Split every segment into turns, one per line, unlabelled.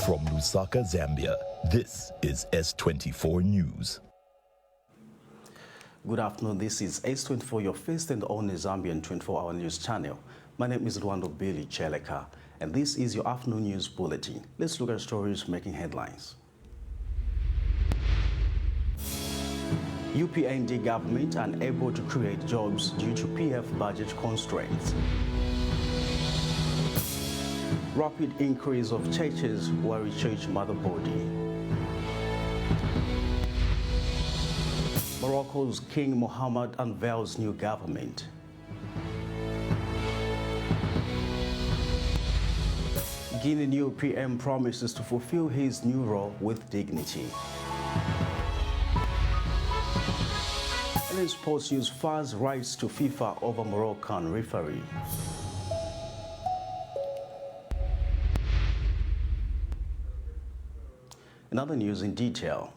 From Lusaka, Zambia, this is S24 News.
Good afternoon, this is S24, your first and only Zambian 24-hour news channel. My name is LWANDO CHELEKA, and this is your afternoon news bulletin. Let's look at stories making headlines. UPND government unable to create jobs due to PF budget constraints. Rapid increase of churches worry church mother body. Morocco's King Mohammed unveils new government. Guinea new PM promises to fulfill his new role with dignity. And in sports news, FAR's rights to FIFA over Moroccan referee. In other news in detail,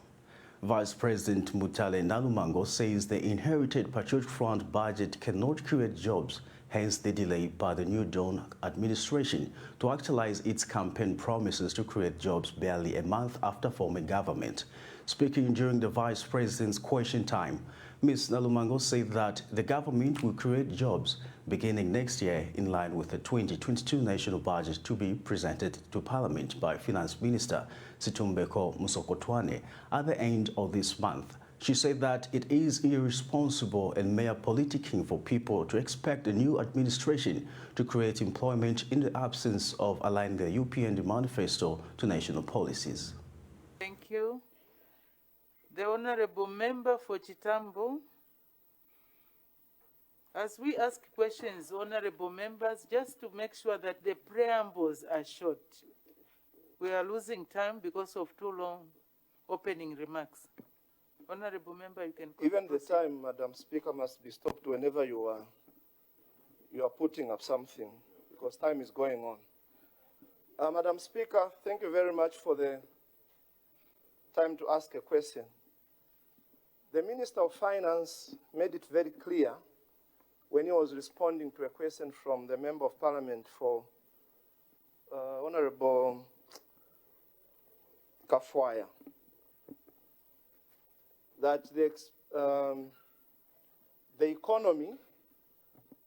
Vice President Mutale Nalumango says the inherited Patriotic Front budget cannot create jobs, hence the delay by the New Dawn administration to actualize its campaign promises to create jobs barely a month after forming government. Speaking during the Vice President's question time, Ms. Nalumango said that the government will create jobs beginning next year in line with the 2022 national budget to be presented to Parliament by Finance Minister Situmbeko Musokotwane at the end of this month. She said that it is irresponsible and mere politicking for people to expect the new administration to create employment in the absence of aligning the UPND manifesto to national policies.
Thank you. The Honorable Member for Chitambo. As we ask questions, Honorable Members, just to make sure that the preambles are short. We are losing time because of too long opening remarks. Honorable Member, you can
even the time, Madam Speaker, must be stopped whenever you are putting up something, because time is going on. Madam Speaker, thank you very much for the time to ask a question. The Minister of Finance made it very clear when he was responding to a question from the Member of Parliament for Honorable Kafwaya, that the economy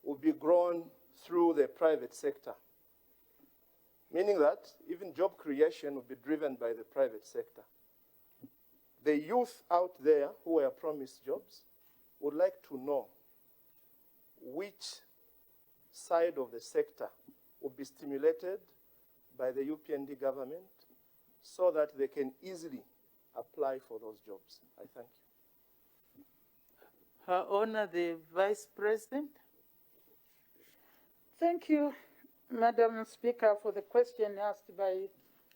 will be grown through the private sector, meaning that even job creation will be driven by the private sector. The youth out there who were promised jobs would like to know which side of the sector will be stimulated by the UPND government so that they can easily apply for those jobs. I thank you.
Her Honor, the Vice President.
Thank you, Madam Speaker, for the question asked by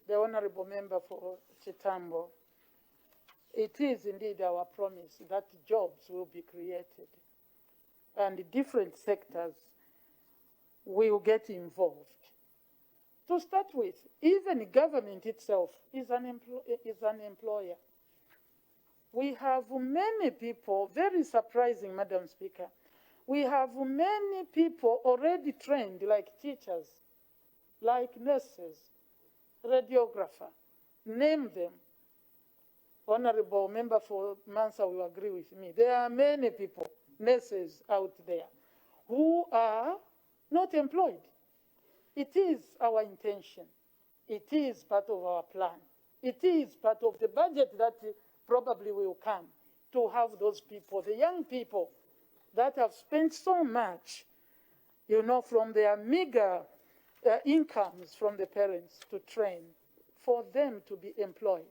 the Honorable Member for Chitambo. It is indeed our promise that jobs will be created and different sectors will get involved. To start with, even government itself is an employer. We have many people, very surprising, Madam Speaker, we have many people already trained, like teachers, like nurses, radiographer, name them. Honorable Member for Mansa will agree with me. There are many people, nurses out there, who are not employed. It is our intention. It is part of our plan. It is part of the budget that probably will come to have those people, the young people that have spent so much, you know, from their meager incomes from the parents to train, for them to be employed.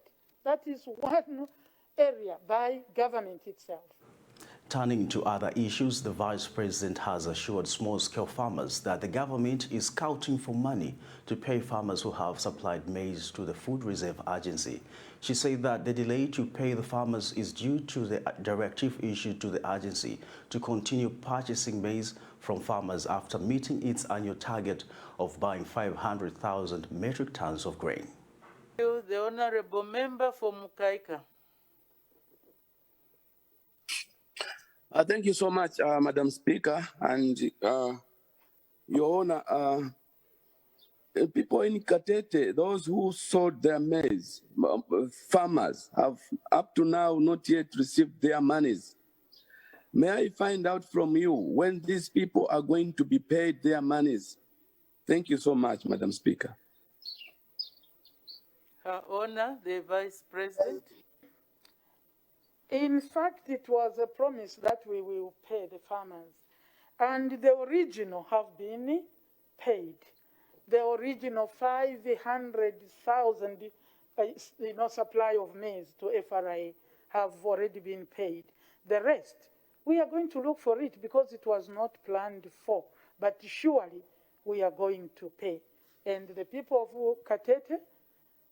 That is one area by government itself.
Turning to other issues, the Vice President has assured small-scale farmers that the government is scouting for money to pay farmers who have supplied maize to the Food Reserve Agency. She said that the delay to pay the farmers is due to the directive issued to the agency to continue purchasing maize from farmers after meeting its annual target of buying 500,000 metric tons of grain.
The Honorable Member for Mukaika.
Thank you so much, Madam Speaker, and Your Honor. people in Katete, those who sold their maize, farmers, have up to now not yet received their monies. May I find out from you when these people are going to be paid their monies? Thank you so much, Madam Speaker.
Her Honor, the Vice President.
In fact, it was a promise that we will pay the farmers. And the original have been paid. The original 500,000 supply of maize to FRA have already been paid. The rest, we are going to look for it because it was not planned for. But surely we are going to pay. And the people of Katete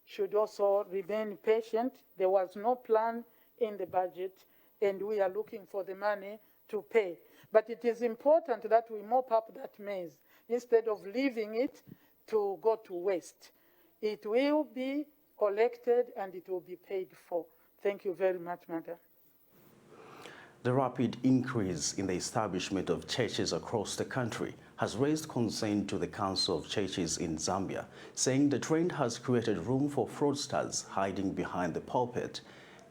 should also remain patient. There was no plan in the budget, and we are looking for the money to pay. But it is important that we mop up that maize instead of leaving it to go to waste. It will be collected and it will be paid for. Thank you very much, Madam.
The rapid increase in the establishment of churches across the country has raised concern to the Council of Churches in Zambia, saying the trend has created room for fraudsters hiding behind the pulpit.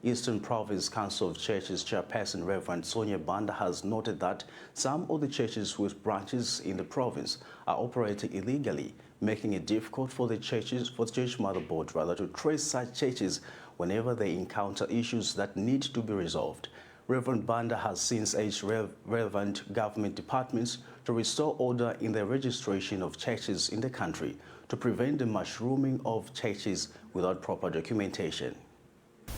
Eastern Province Council of Churches Chairperson Reverend Sonia Banda has noted that some of the churches with branches in the province are operating illegally, making it difficult for the church mother board to trace such churches whenever they encounter issues that need to be resolved. Reverend Banda has since urged relevant government departments to restore order in the registration of churches in the country to prevent the mushrooming of churches without proper documentation.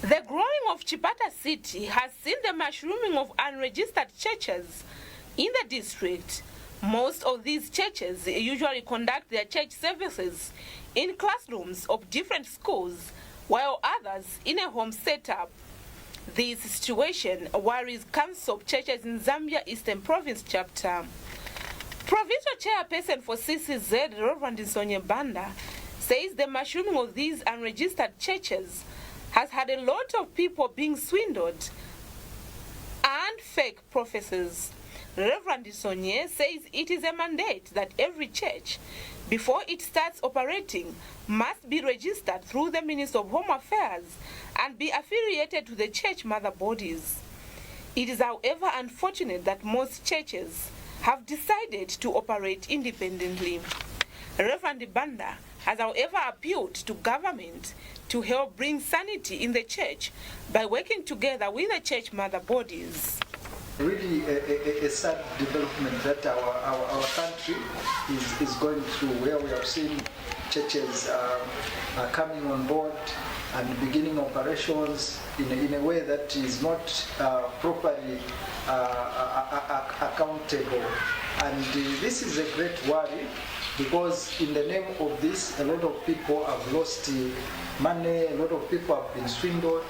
The growing of Chipata City has seen the mushrooming of unregistered churches in the district. Most of these churches usually conduct their church services in classrooms of different schools, while others in a home setup. This situation worries Council of Churches in Zambia Eastern Province Chapter. Provincial Chairperson for CCZ, Reverend Sonia Banda, says the mushrooming of these unregistered churches has had a lot of people being swindled and fake prophecies. Reverend Sonia says it is a mandate that every church, before it starts operating, must be registered through the Ministry of Home Affairs and be affiliated to the church mother bodies. It is, however, unfortunate that most churches have decided to operate independently. Reverend Banda has, however, appealed to government to help bring sanity in the church by working together with the church mother bodies.
Really a sad development that our country is going through, where we have seen churches coming on board and beginning operations in a way that is not properly accountable. And this is a great worry, because in the name of this, a lot of people have lost money, a lot of people have been swindled.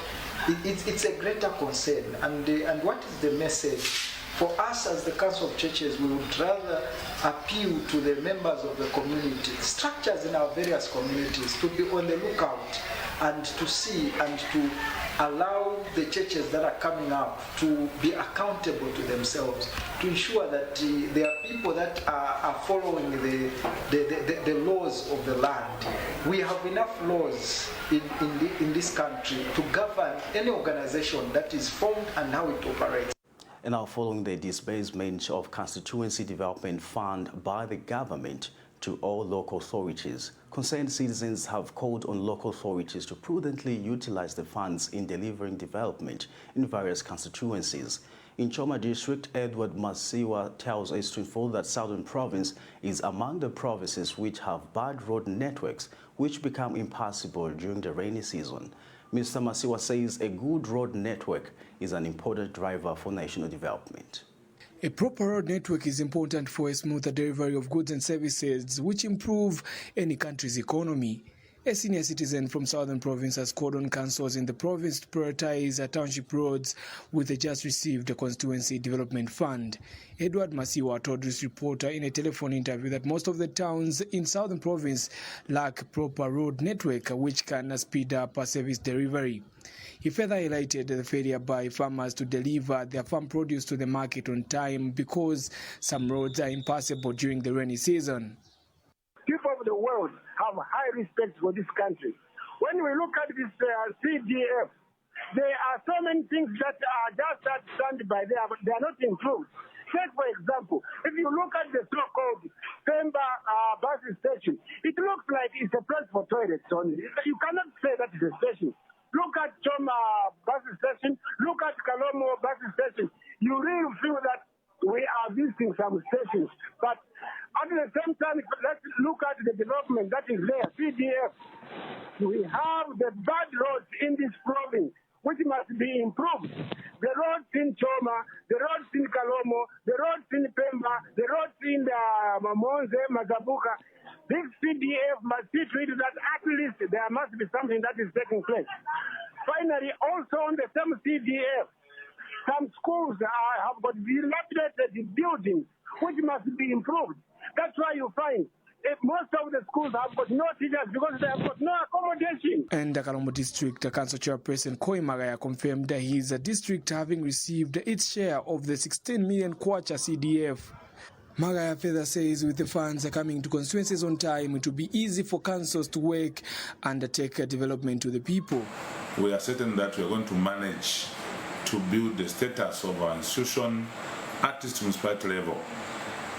It's a greater concern. And what is the message? For us as the Council of Churches, we would rather appeal to the members of the community, structures in our various communities, to be on the lookout and to see and to allow the churches that are coming up to be accountable to themselves, to ensure that there are people that are following the laws of the land. We have enough laws in this country to govern any organization that is formed and how it operates.
And now, following the disbursement of Constituency Development Fund by the government to all local authorities, concerned citizens have called on local authorities to prudently utilize the funds in delivering development in various constituencies. In Choma District, Edward Masiwa tells SPRING24 that Southern Province is among the provinces which have bad road networks, which become impassable during the rainy season. Mr. Masiwa says a good road network is an important driver for national development.
A proper road network is important for a smoother delivery of goods and services, which improve any country's economy. A senior citizen from Southern Province has called on councils in the province to prioritize township roads with the just received Constituency Development Fund. Edward Masiwa told this reporter in a telephone interview that most of the towns in Southern Province lack proper road network, which can speed up service delivery. He further highlighted the failure by farmers to deliver their farm produce to the market on time because some roads are impassable during the rainy season.
People of the world have high respect for this country. When we look at this CDF, there are so many things that are just that stand by there, but they are not improved. Take, for example, if you look at the so-called Pemba bus station, it looks like it's a place for toilets only. You cannot say that it's a station. Look at Choma bus station, look at Kalomo bus station. You really feel that we are visiting some stations. But at the same time, let's look at the development that is there, CDF. We have the bad roads in this province, which must be improved. The roads in Choma, the roads in Kalomo, the roads in Pemba, the roads in Mamonze, Mazabuka. This CDF must see to it that at least there must be something that is taking place. Finally, also on the same CDF, some schools have got dilapidated buildings, which must be improved. That's why you find most of the schools have got no teachers because they have got no accommodation.
And the Kalombo District Council Chairperson Koi Magaya confirmed that his district having received its share of the 16 million kwacha CDF. Magaya further says with the funds coming to constituencies on time, it will be easy for councils to work and take development to the people.
We are certain that we are going to manage to build the status of our institution at this municipality level.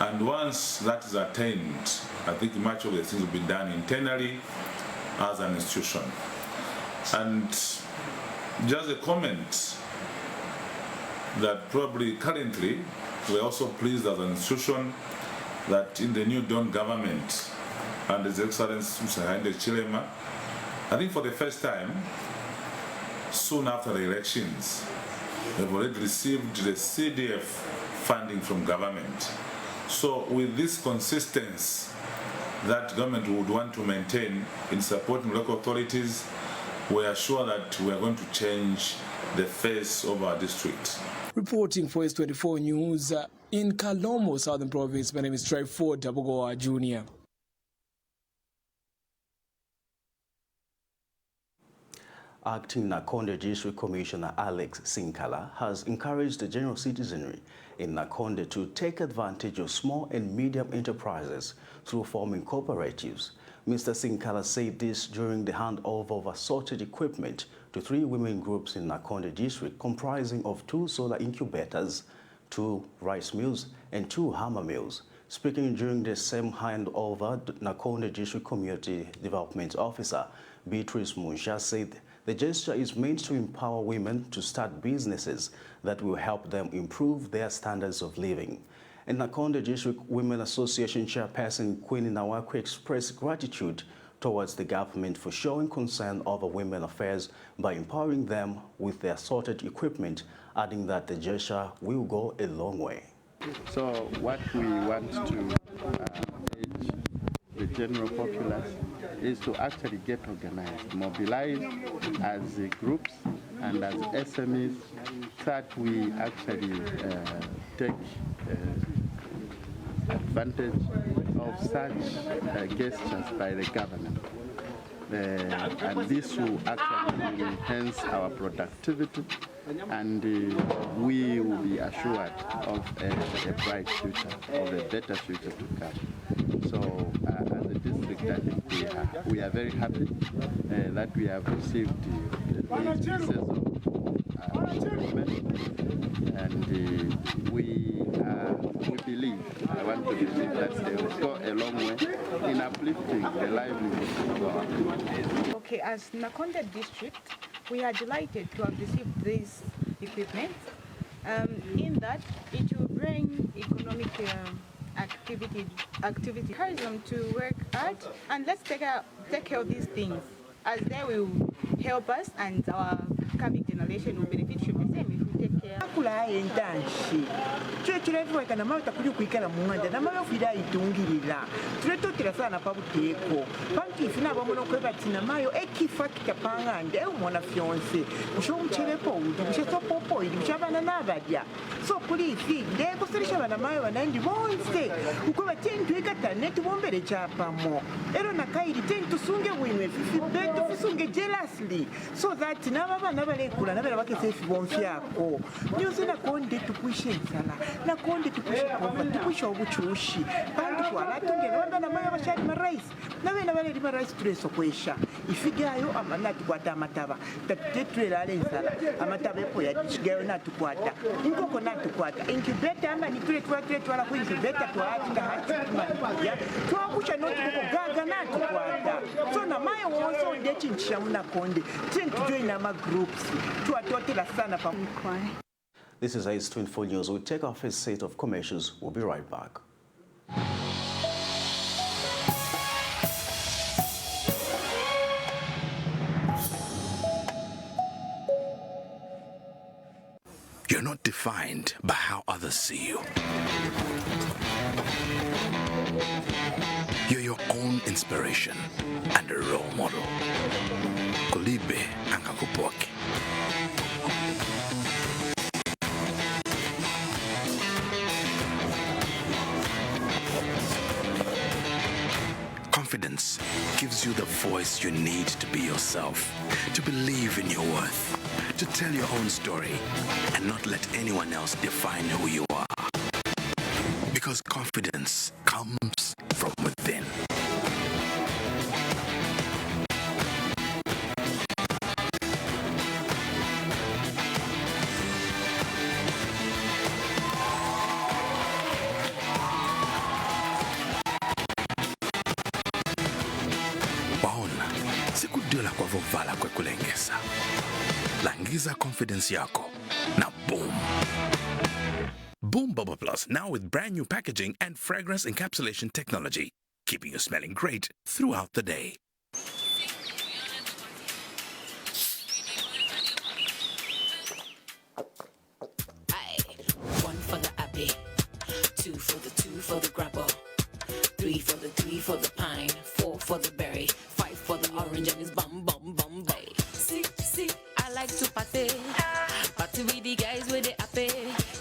And once that is attained, I think much of the things will be done internally as an institution. And just a comment that probably currently we're also pleased as an institution that in the new Dawn government and His Excellency Mr. Haile Chilema, I think for the first time, soon after the elections, we've already received the CDF funding from government. So with this consistency that government would want to maintain in supporting local authorities, we are sure that we are going to change the face of our district.
Reporting for S24 News in Kalomo, Southern Province, my name is Tryford Dabogoa Jr.
Acting Nakonde District Commissioner Alex Sinkala has encouraged the general citizenry in Nakonde to take advantage of small and medium enterprises through forming cooperatives. Mr. Sinkala said this during the handover of assorted equipment to 3 women groups in Nakonde District, comprising of 2 solar incubators, 2 rice mills, and 2 hammer mills. Speaking during the same handover, Nakonde District Community Development Officer Beatrice Munsha said the gesture is meant to empower women to start businesses that will help them improve their standards of living. And Nakonde District Women Association Chairperson Queen Nawaku expressed gratitude towards the government for showing concern over women affairs by empowering them with their assorted equipment, adding that the gesture will go a long way.
So what we want to urge the general populace is to actually get organized, mobilize as groups and as SMEs, that we actually take advantage of such gestures by the government. And this will actually enhance our productivity, and we will be assured of a bright future, of a better future to come. So as a district, I think we are very happy that we have received these pieces of equipment, and we believe, I want to believe that they will go a long way in uplifting the livelihood of our people.
Okay, as Nakonde District, we are delighted to have received this equipment. In that, it will bring economic activity, encourage them to work hard, and let's take care of these things, as they will help us and our coming generation will benefit from the same if we take care.
Kula entanshi chechirevwe kana mama takuja kuikala mwanda na mama fida itungirira tuleto tirasana pabuteko banki fina bamono kweba tina mayo ekifa kitapanga nde umona fiance usho mcherepo udibisha popo idibishabana nabadya so police de kusirisha bana mayo banandi bonse ukoba tentu ikatane tubombere chapamo ero nakairi tentu sunge winwe fifi beto fisunge jealously so that nababa nabalekula nabala bakese bonfyako nyoze nakonde tukwishe ensala nakonde tukwishe pova tukwishe obuchushi bantu twalatonge wanda namayo bashali marais nabena baleri marais tuleso kwesha ifigayo amanatukwata amataba tetulera ensala amataba epo yakigayo natukwata inkoko natukwata inkubeta ama nitule twala ku inkubeta twatinga hatitumanya twakucha notuko gaga natukwata so namayo wonse onde ekintu munakonde tujoin ama groups twatotera sana pamukwa.
This is S24 News. We'll take our first set of commercials. We'll be right back.
You're not defined by how others see you. You're your own inspiration and a role model. Kulibe angakupoke. Confidence gives you the voice you need to be yourself, to believe in your worth, to tell your own story, and not let anyone else define who you are. Because confidence comes from within. Waona, sikudela kwa vovala kwa kulengesa. Langiza confidence yako. Now boom. Boom Bubble Plus, now with brand new packaging and fragrance encapsulation technology, keeping you smelling great throughout the day.
One for the appy, two for the grapple, three for the pine, four for the berry, five for the orange and it's bum bum bum bay. See, I like to party with the guys with the appy.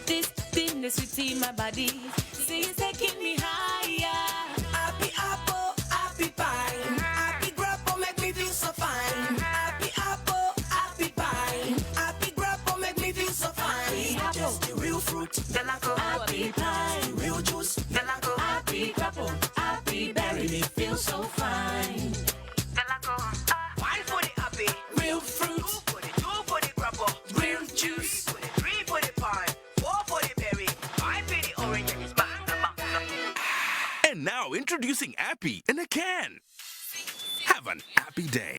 This thing is sweet in my body. See, it's taking me higher. Happy apple, happy pine, happy grapple make me feel so fine. Happy apple, happy pine, happy grapple make me feel so fine. Just the real fruit, Delaco, happy pine, real juice, Delaco, happy grapple, happy berry, me feel so fine. Delaco, one for the happy, real fruit, two for the grapple, real juice, three for the pine, four for the berry, five for the orange and it's bang.
And now introducing Appy in a can. Have an happy day.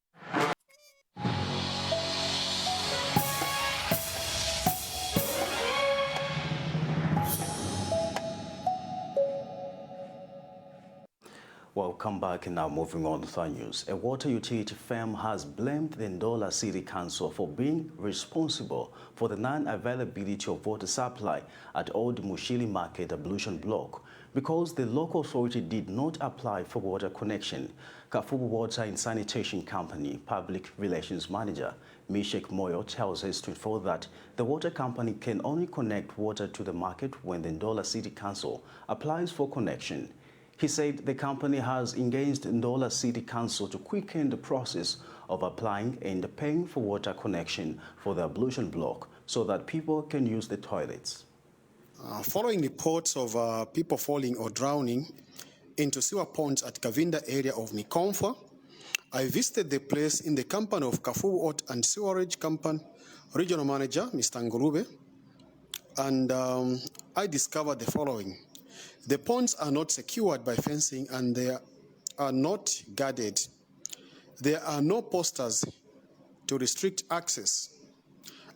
Welcome back, and now moving on to our news. A water utility firm has blamed the Ndola City Council for being responsible for the non-availability of water supply at Old Mushili Market Ablution Block because the local authority did not apply for water connection. Kafubu Water and Sanitation Company Public Relations Manager Mishek Moyo tells S24 that the water company can only connect water to the market when the Ndola City Council applies for connection. He said the company has engaged Ndola City Council to quicken the process of applying and paying for water connection for the ablution block so that people can use the toilets.
Following reports of people falling or drowning into sewer ponds at Kavinda area of Mikomfa, I visited the place in the company of Kafubu Water and Sewerage Company Regional Manager, Mr. Ngurube, and I discovered the following. The ponds are not secured by fencing and they are not guarded. There are no posters to restrict access.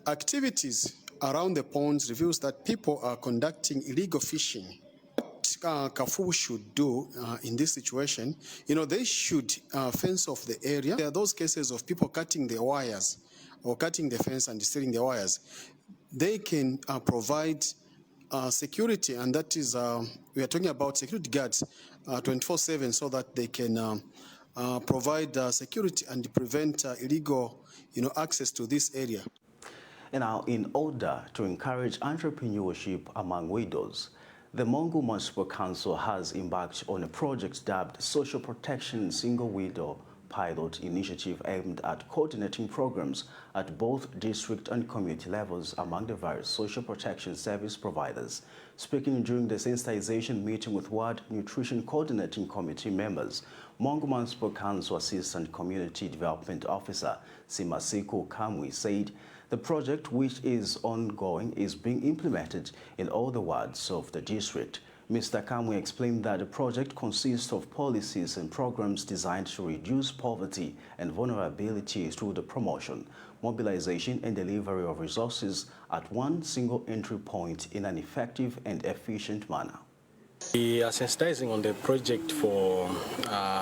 Activities around the ponds reveals that people are conducting illegal fishing. What Kafubu should do in this situation, they should fence off the area. There are those cases of people cutting the wires or cutting the fence and stealing the wires. They can provide security, and that is, we are talking about security guards 24/7 so that they can provide security and prevent illegal access to this area.
And now, in order to encourage entrepreneurship among widows, the Mongu Municipal Council has embarked on a project dubbed Social Protection Single Widow pilot initiative aimed at coordinating programs at both district and community levels among the various social protection service providers. Speaking during the sensitization meeting with Ward Nutrition Coordinating Committee members, Mongomanspo Council Assistant Community Development Officer Simasiku Kamwi said the project, which is ongoing, is being implemented in all the wards of the district. Mr. Kamwe explained that the project consists of policies and programs designed to reduce poverty and vulnerability through the promotion, mobilization and delivery of resources at one single entry point in an effective and efficient manner.
We are sensitizing on the project for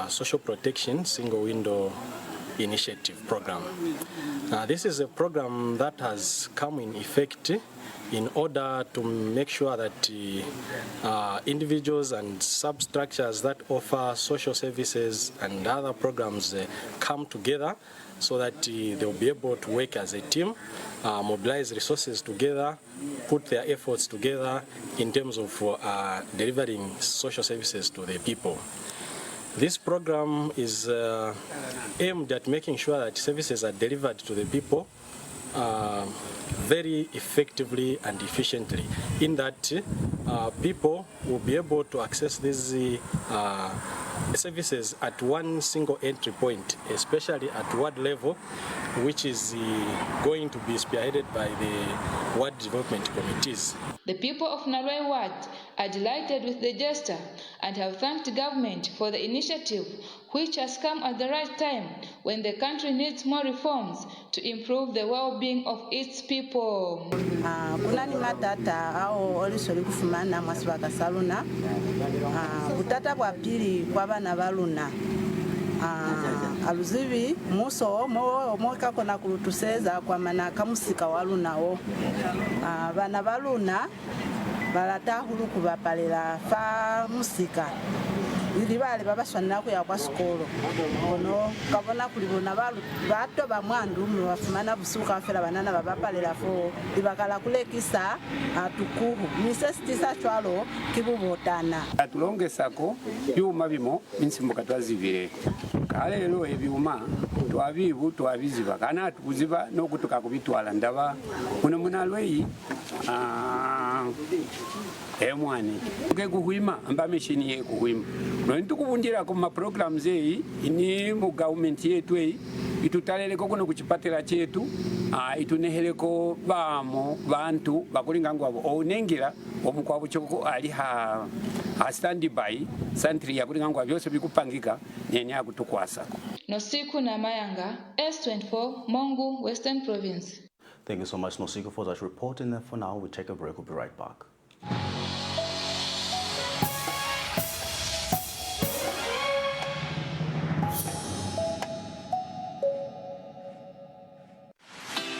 social protection single window initiative program. This is a program that has come in effect in order to make sure that individuals and substructures that offer social services and other programs come together so that they'll be able to work as a team, mobilize resources together, put their efforts together in terms of delivering social services to the people. This program is aimed at making sure that services are delivered to the people very effectively and efficiently, in that people will be able to access these services at one single entry point, especially at ward level, which is going to be spearheaded by the ward development committees.
The people of Narwe Ward are delighted with the gesture and have thanked the government for the initiative, which has come at the right time when the country needs more reforms to improve the well-being of its people.
Kunani matata ao olisoli kufumana mwasiwaka saluna butata bwa pili kwa bana baluna aluzivi muso moka kona kulutuseza kwa mana kamusika walunao bana baluna balatahulu kubapalela fa musika ili bale babashanira kuya kwa skolo ono kabona kulibona bato bamwandu bafumana busuka afera banana babapalela fo ibakala kulekisa atukuhu misestisa chwalo kibubotana
atulongesako byuma bimo binsimbuka twazivire kale lero ebyuma twabibu twabiziba kana tukuziba nokutuka kubitwala ndaba muno munalweyi emwani kekuhwima amba machine yekuhwima no ntukubundira ku ma programs eyi ini mu government yetu eyi itutaleleko kuno kuchipatela chetu ituneheleko bamo bantu bakulinga ngwabo onengera omukwabo choko ali ha standby santri yakulinga ngwabo byose bikupangika nyenye akutukwasako
Nosiku na Mayanga, S24, Mongu, Western Province.
Thank you so much, Nosiku, for that report. And for now, we take a break. We'll be right back.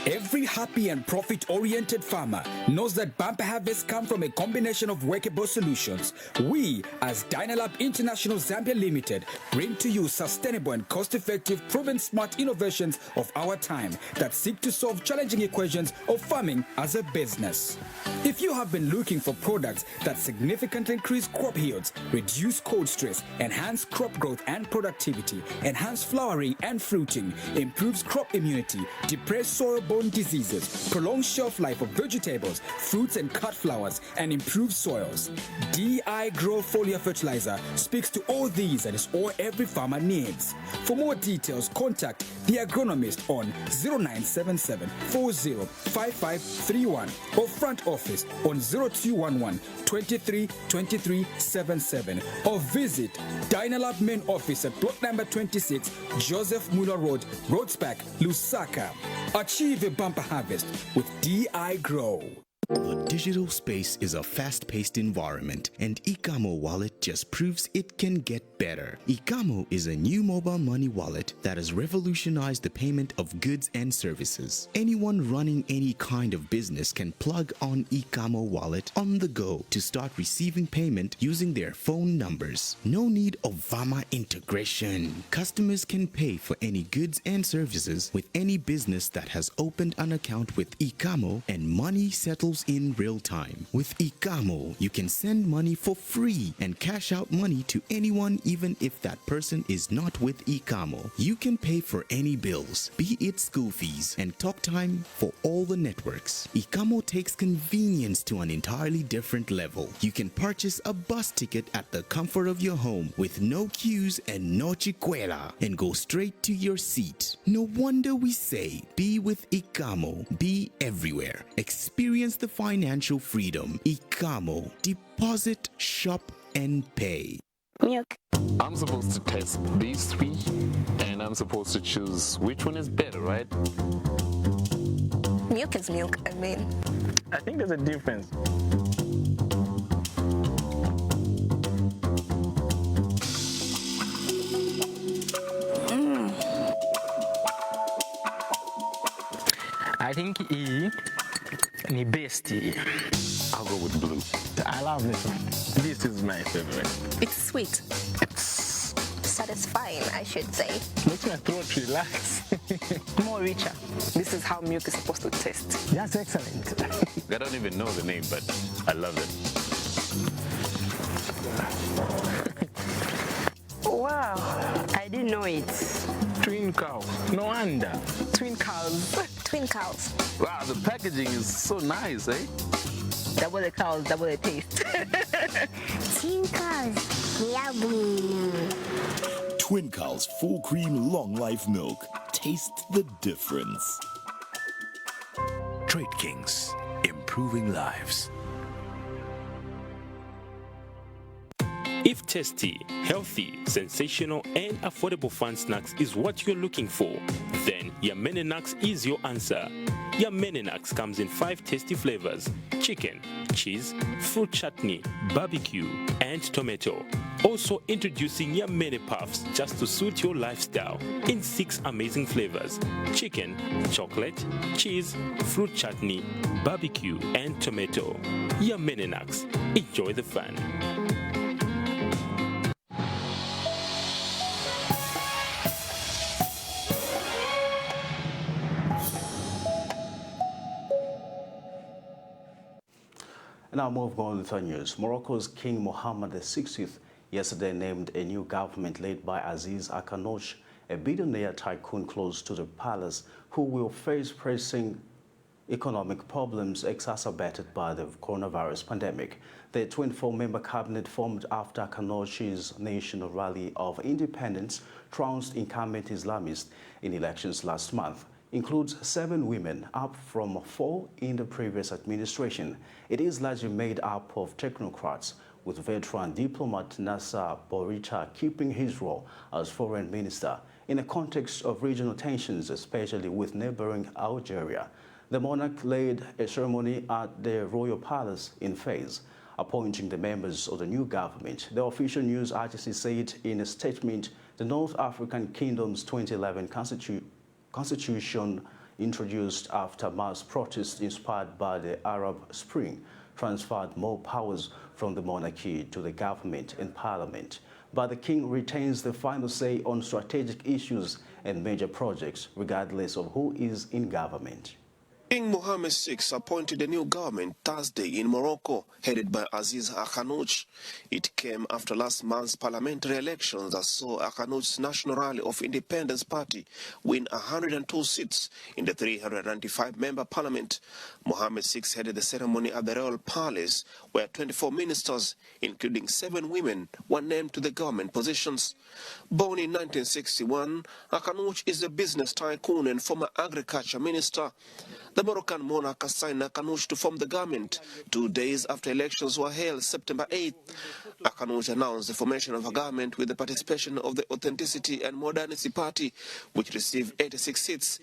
Every happy and profit-oriented farmer knows that bumper harvests come from a combination of workable solutions. We, as Dynalab International Zambia Limited, bring to you sustainable and cost-effective, proven smart innovations of our time that seek to solve challenging equations of farming as a business. If you have been looking for products that significantly increase crop yields, reduce cold stress, enhance crop growth and productivity, enhance flowering and fruiting, improves crop immunity, depress soil-borne diseases, prolong shelf life of vegetables, fruits and cut flowers, and improve soils, DI Grow Foliar Fertilizer speaks to all these and is all every farmer needs. For more details, contact the agronomist on 0977 405531 or front office on 0211 23 23 77 or visit Dynalab main office at plot number 26 Joseph Muller Road, Roadsback, Lusaka. Achieve a bumper harvest with DI Grow.
The digital space is a fast-paced environment, and Ikamo Wallet just proves it can get better. Ikamo is a new mobile money wallet that has revolutionized the payment of goods and services. Anyone running any kind of business can plug on Ikamo Wallet on the go to start receiving payment using their phone numbers. No need of Vama integration. Customers can pay for any goods and services with any business that has opened an account with Ikamo, and money settles in real time. With Ikamo, you can send money for free and cash cash out money to anyone even if that person is not with ICAMO. You can pay for any bills, be it school fees and talk time for all the networks. ICAMO takes convenience to an entirely different level. You can purchase a bus ticket at the comfort of your home with no queues and no chicuela and go straight to your seat. No wonder we say be with ICAMO, be everywhere. Experience the financial freedom. ICAMO, deposit, shop and pay.
Milk. I'm supposed to test these three and I'm supposed to choose which one is better, right?
Milk is milk, I mean.
I think there's a difference. I think E ni best.
I'll go with blue.
I love this one. This is my favorite.
It's sweet. It's satisfying, I should say.
Makes my throat relax.
More richer. This is how milk is supposed to taste.
That's excellent.
I don't even know the name, but I love it.
Wow, I didn't know it.
Twin cow. No wonder.
Twin cows. Twin cows.
Wow, the packaging is so nice, eh?
Double the cows, double the taste.
Twin cows. Yummy.
Twin Cows full cream long life milk. Taste the difference.
Trade Kings, improving lives.
If tasty, healthy, sensational, and affordable fun snacks is what you're looking for, then Yamene Nuts is your answer. Yamene Nuts comes in 5 tasty flavors: chicken, cheese, fruit chutney, barbecue, and tomato. Also introducing Yamene Puffs just to suit your lifestyle in 6 amazing flavors: chicken, chocolate, cheese, fruit chutney, barbecue, and tomato. Yamene Nuts. Enjoy the fun.
Now moving on to news. Morocco's King Mohammed VI yesterday named a new government led by Aziz Akanoch, a billionaire tycoon close to the palace, who will face pressing economic problems exacerbated by the coronavirus pandemic. The 24-member cabinet formed after Akanoch's National Rally of Independence trounced incumbent Islamists in elections last month. Includes 7 women, up from 4 in the previous administration. It is largely made up of technocrats, with veteran diplomat Nasser Bourita keeping his role as foreign minister in the context of regional tensions, especially with neighboring Algeria. The monarch led a ceremony at the royal palace in Fez, appointing the members of the new government. The official news agency said in a statement, the North African Kingdom's 2011 Constitution, introduced after mass protests inspired by the Arab Spring, transferred more powers from the monarchy to the government and parliament. But the king retains the final say on strategic issues and major projects, regardless of who is in government.
King Mohammed VI appointed a new government Thursday in Morocco, headed by Aziz Akanoch. It came after last month's parliamentary elections that saw Akanoch's National Rally of Independence Party win 102 seats in the 395-member parliament. Mohammed VI headed the ceremony at the royal palace, where 24 ministers, including 7 women, were named to the government positions. Born in 1961, Akanoch is a business tycoon and former agriculture minister. The Moroccan monarch assigned Akanoch to form the government 2 days after elections were held September 8th. Akanoch announced the formation of a government with the participation of the Authenticity and Modernity Party, which received 86 seats.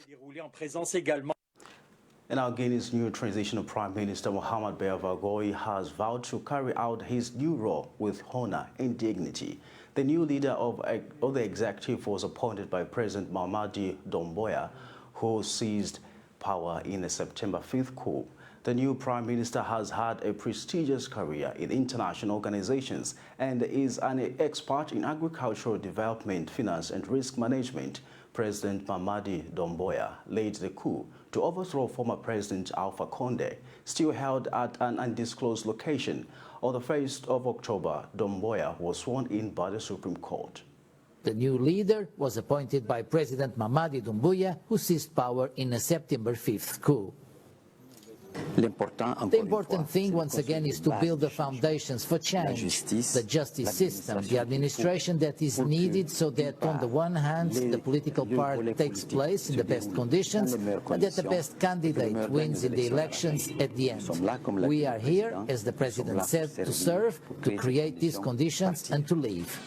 And our Guinea's new transitional Prime Minister Mohamed Vagoy has vowed to carry out his new role with honor and dignity. The new leader of the executive was appointed by President Mamadi Doumbouya, who seized power in a September 5th coup. The new Prime Minister has had a prestigious career in international organizations and is an expert in agricultural development, finance and risk management. President Mamadi Doumbouya led the coup to overthrow former President Alpha Condé, still held at an undisclosed location. On the 1st of October, Doumbouya was sworn in by the Supreme Court.
The new leader was appointed by President Mamadi Doumbouya, who seized power in a September 5th coup. The important thing, once again, is to build the foundations for change, the justice system, the administration that is needed so that, on the one hand, the political part takes place in the best conditions and that the best candidate wins in the elections at the end. We are here, as the President said, to serve, to create these conditions and to leave.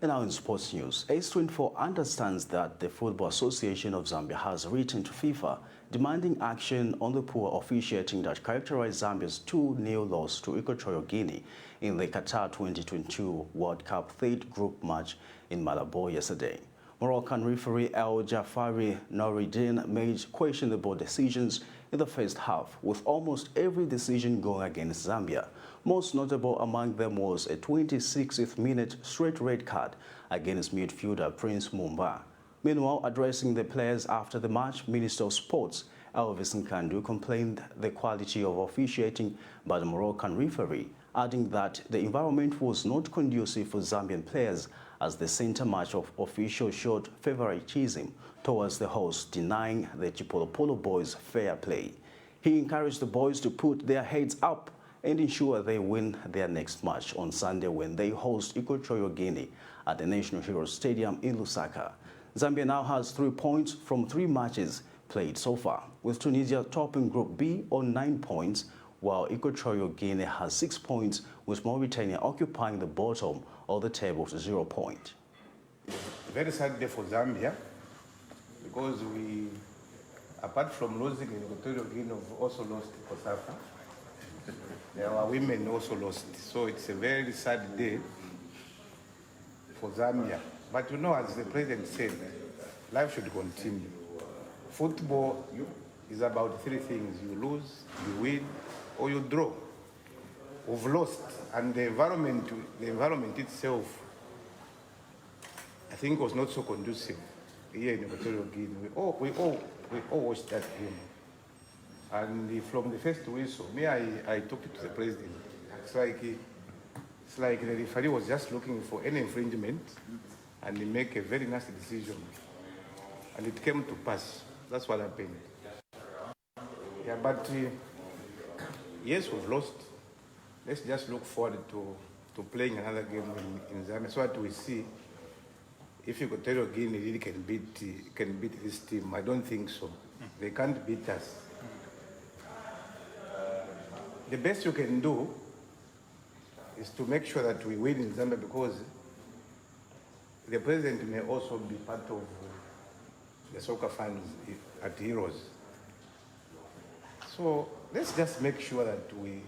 And now in sports news, ACE24 understands that the Football Association of Zambia has written to FIFA demanding action on the poor officiating that characterized Zambia's 2-0 loss to Equatorial Guinea in the Qatar 2022 World Cup third group match in Malabo yesterday. Moroccan referee El Jafari Noureddin made questionable decisions in the first half, with almost every decision going against Zambia. Most notable among them was a 26th minute straight red card against midfielder Prince Mumba. Meanwhile, addressing the players after the match, Minister of Sports Elvis Nkandu complained the quality of officiating by the Moroccan referee, adding that the environment was not conducive for Zambian players as the center match of officials showed favoritism towards the hosts, denying the Chipolopolo boys fair play. He encouraged the boys to put their heads up and ensure they win their next match on Sunday when they host Equatorial Guinea at the National Heroes Stadium in Lusaka. Zambia now has 3 points from 3 matches played so far, with Tunisia topping Group B on 9 points, while Equatorial Guinea has 6 points, with Mauritania occupying the bottom of the table with 0 points.
Very sad day for Zambia, because we, apart from losing in Equatorial Guinea, we've also lost Kosafa. Our women also lost, so it's a very sad day for Zambia. But you know, as the president said, life should continue. Football is about 3 things: you lose, you win, or you draw. We've lost, and the environment itself, I think, was not so conducive here in Equatorial Guinea. We all watched that game. And from the first whistle, I talked to the president. It's like the referee was just looking for any infringement, and he make a very nasty decision. And it came to pass. That's what happened. Yeah, but yes, we've lost. Let's just look forward to playing another game in Zambia, so that we see if Equatorial Guinea really can beat this team. I don't think so. They can't beat us. The best you can do is to make sure that we win in Zambia, because the president may also be part of the soccer fans at Heroes. So let's just make sure that we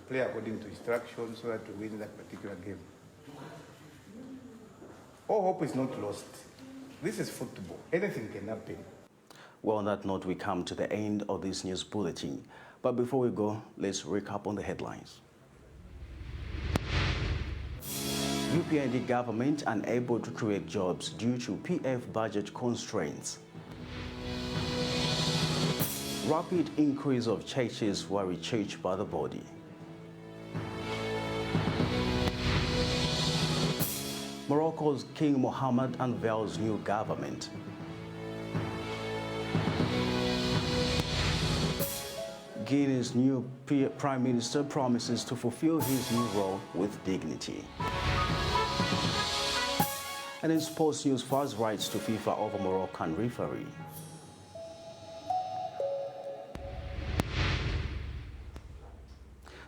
play according to instructions so that we win that particular game. All hope is not lost. This is football. Anything can happen.
Well, on that note, we come to the end of this news bulletin. But before we go, let's recap on the headlines. UPND government unable to create jobs due to PF budget constraints. Rapid increase of churches were rechurched by the body. Morocco's King Mohammed unveils new government. Guinea's new Prime Minister promises to fulfill his new role with dignity. And in sports news, FAS writes to FIFA over Moroccan referee.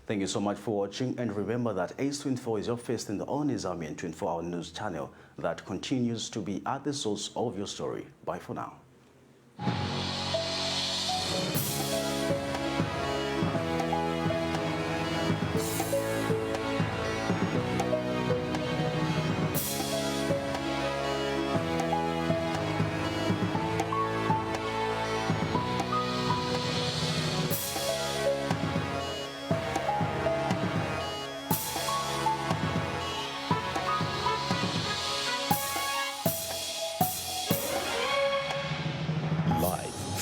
Thank you so much for watching, and remember that ACE24 is your first and the only Zambian 24-hour news channel that continues to be at the source of your story. Bye for now.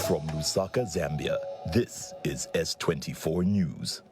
From Lusaka, Zambia, this is S24 News.